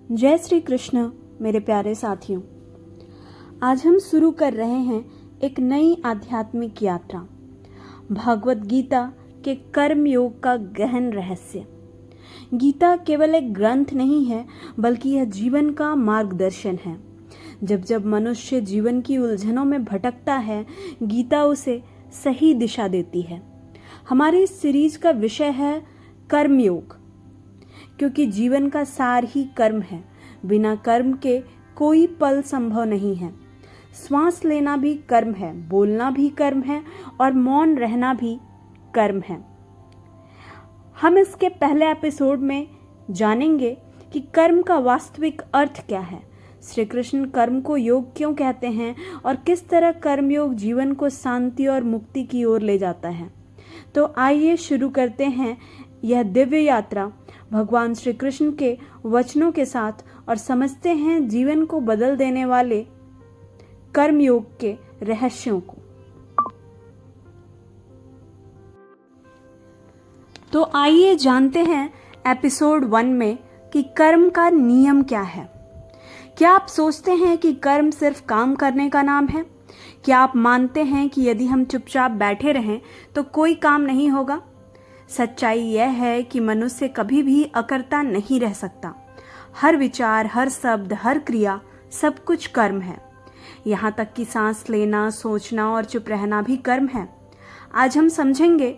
जय श्री कृष्ण मेरे प्यारे साथियों। आज हम शुरू कर रहे हैं एक नई आध्यात्मिक यात्रा, भगवत गीता के कर्म योग का गहन रहस्य। गीता केवल एक ग्रंथ नहीं है, बल्कि यह जीवन का मार्गदर्शन है। जब जब मनुष्य जीवन की उलझनों में भटकता है, गीता उसे सही दिशा देती है। हमारी इस सीरीज का विषय है कर्मयोग, क्योंकि जीवन का सार ही कर्म है। बिना कर्म के कोई पल संभव नहीं है। श्वास लेना भी कर्म है, बोलना भी कर्म है और मौन रहना भी कर्म है। हम इसके पहले एपिसोड में जानेंगे कि कर्म का वास्तविक अर्थ क्या है, श्री कृष्ण कर्म को योग क्यों कहते हैं और किस तरह कर्मयोग जीवन को शांति और मुक्ति की ओर ले जाता है। तो आइए शुरू करते हैं यह दिव्य यात्रा भगवान श्री कृष्ण के वचनों के साथ और समझते हैं जीवन को बदल देने वाले कर्मयोग के रहस्यों को। तो आइए जानते हैं एपिसोड 1 में कि कर्म का नियम क्या है। क्या आप सोचते हैं कि कर्म सिर्फ काम करने का नाम है? क्या आप मानते हैं कि यदि हम चुपचाप बैठे रहें तो कोई काम नहीं होगा? सच्चाई यह है कि मनुष्य कभी भी अकर्ता नहीं रह सकता। हर विचार, हर शब्द, हर क्रिया, सब कुछ कर्म है। यहाँ तक कि सांस लेना, सोचना और चुप रहना भी कर्म है। आज हम समझेंगे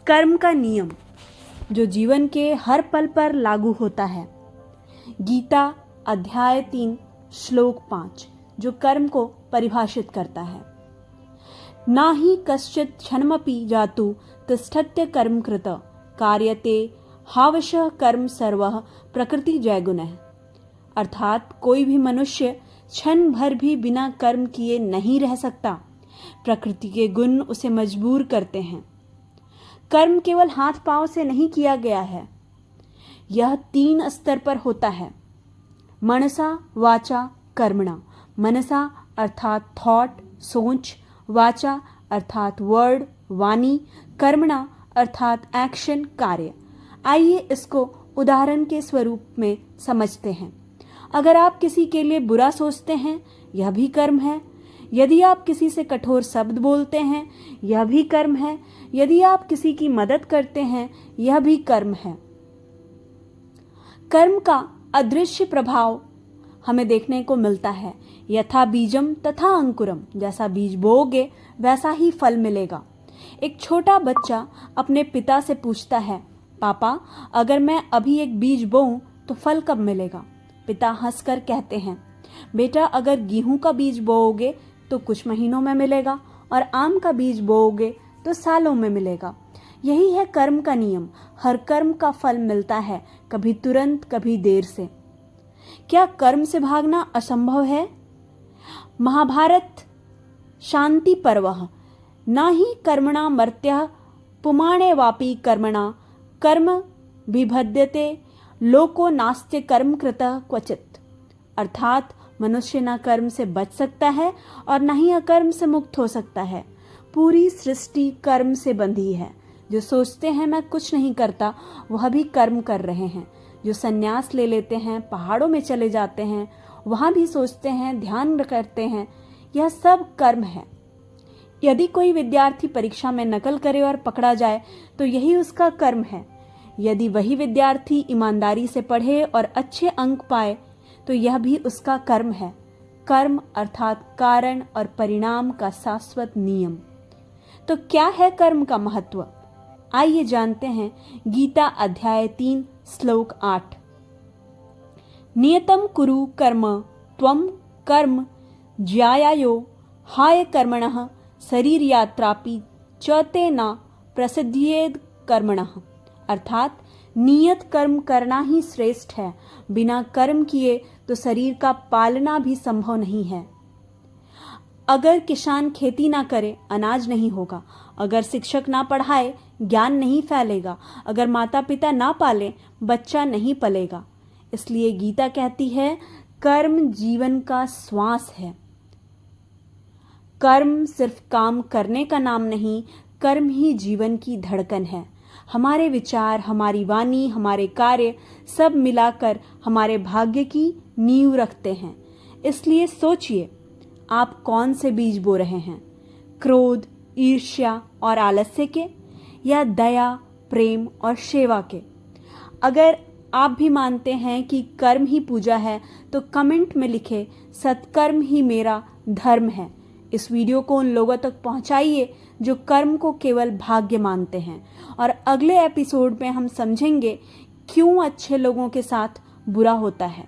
कर्म का नियम जो जीवन के हर पल पर लागू होता है। गीता अध्याय 3 श्लोक 5 जो कर्म को परिभाषित करता है। ना ही कश्चित् क्षणमपि जातु तिष्ठत्य कर्म कृत कार्यते हावशः कर्म सर्वः प्रकृति जयगुणः। अर्थात कोई भी मनुष्य क्षण भर भी बिना कर्म किए नहीं रह सकता। प्रकृति के गुण उसे मजबूर करते हैं। कर्म केवल हाथ पांव से नहीं किया गया है, यह 3 स्तर पर होता है। मनसा वाचा कर्मणा। मनसा अर्थात थॉट, सोच, वाचा अर्थात वर्ड, वाणी, कर्मणा अर्थात एक्शन, कार्य। आइए इसको उदाहरण के स्वरूप में समझते हैं। अगर आप किसी के लिए बुरा सोचते हैं, यह भी कर्म है। यदि आप किसी से कठोर शब्द बोलते हैं, यह भी कर्म है। यदि आप किसी की मदद करते हैं, यह भी कर्म है। कर्म का अदृश्य प्रभाव हमें देखने को मिलता है। यथा बीजम तथा अंकुरम। जैसा बीज बोओगे वैसा ही फल मिलेगा। एक छोटा बच्चा अपने पिता से पूछता है, पापा अगर मैं अभी एक बीज बोऊं तो फल कब मिलेगा? पिता हंसकर कहते हैं, बेटा अगर गेहूं का बीज बोओगे तो कुछ महीनों में मिलेगा और आम का बीज बोओगे तो सालों में मिलेगा। यही है कर्म का नियम। हर कर्म का फल मिलता है, कभी तुरंत कभी देर से। क्या कर्म से भागना असंभव है? महाभारत शांति पर्व। न ही कर्मणा मर्त्यः पुमाणे वापि कर्मणा कर्म विभद्यते लोको नास्त्य कर्म कृतः क्वचित। अर्थात मनुष्य न कर्म से बच सकता है और न ही अकर्म से मुक्त हो सकता है। पूरी सृष्टि कर्म से बंधी है। जो सोचते हैं मैं कुछ नहीं करता, वह भी कर्म कर रहे हैं। जो संन्यास ले लेते हैं, पहाड़ों में चले जाते हैं, वहां भी सोचते हैं, ध्यान करते हैं, यह सब कर्म है। यदि कोई विद्यार्थी परीक्षा में नकल करे और पकड़ा जाए तो यही उसका कर्म है। यदि वही विद्यार्थी ईमानदारी से पढ़े और अच्छे अंक पाए तो यह भी उसका कर्म है। कर्म अर्थात कारण और परिणाम का शाश्वत नियम। तो क्या है कर्म का महत्व? आइए जानते हैं। गीता अध्याय 3 श्लोक 8। नियतम कुरु कर्म त्वम कर्म ज्यायो हाय कर्मणः शरीर यात्रापि चते न प्रसिद्ध्येद कर्मणः। अर्थात नियत कर्म करना ही श्रेष्ठ है। बिना कर्म किए तो शरीर का पालना भी संभव नहीं है। अगर किसान खेती ना करे, अनाज नहीं होगा। अगर शिक्षक ना पढ़ाए, ज्ञान नहीं फैलेगा। अगर माता पिता ना पाले, बच्चा नहीं पलेगा। इसलिए गीता कहती है, कर्म जीवन का श्वास है। कर्म सिर्फ काम करने का नाम नहीं, कर्म ही जीवन की धड़कन है। हमारे विचार, हमारी वाणी, हमारे कार्य सब मिलाकर हमारे भाग्य की नींव रखते हैं। इसलिए सोचिए, आप कौन से बीज बो रहे हैं? क्रोध, ईर्ष्या और आलस्य के, या दया, प्रेम और सेवा के? अगर आप भी मानते हैं कि कर्म ही पूजा है तो कमेंट में लिखें, सत्कर्म ही मेरा धर्म है। इस वीडियो को उन लोगों तक पहुंचाइए जो कर्म को केवल भाग्य मानते हैं। और अगले एपिसोड में हम समझेंगे क्यों अच्छे लोगों के साथ बुरा होता है।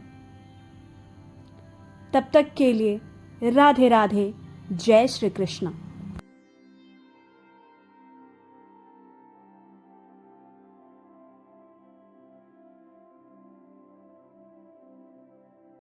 तब तक के लिए राधे राधे, जय श्री कृष्ण।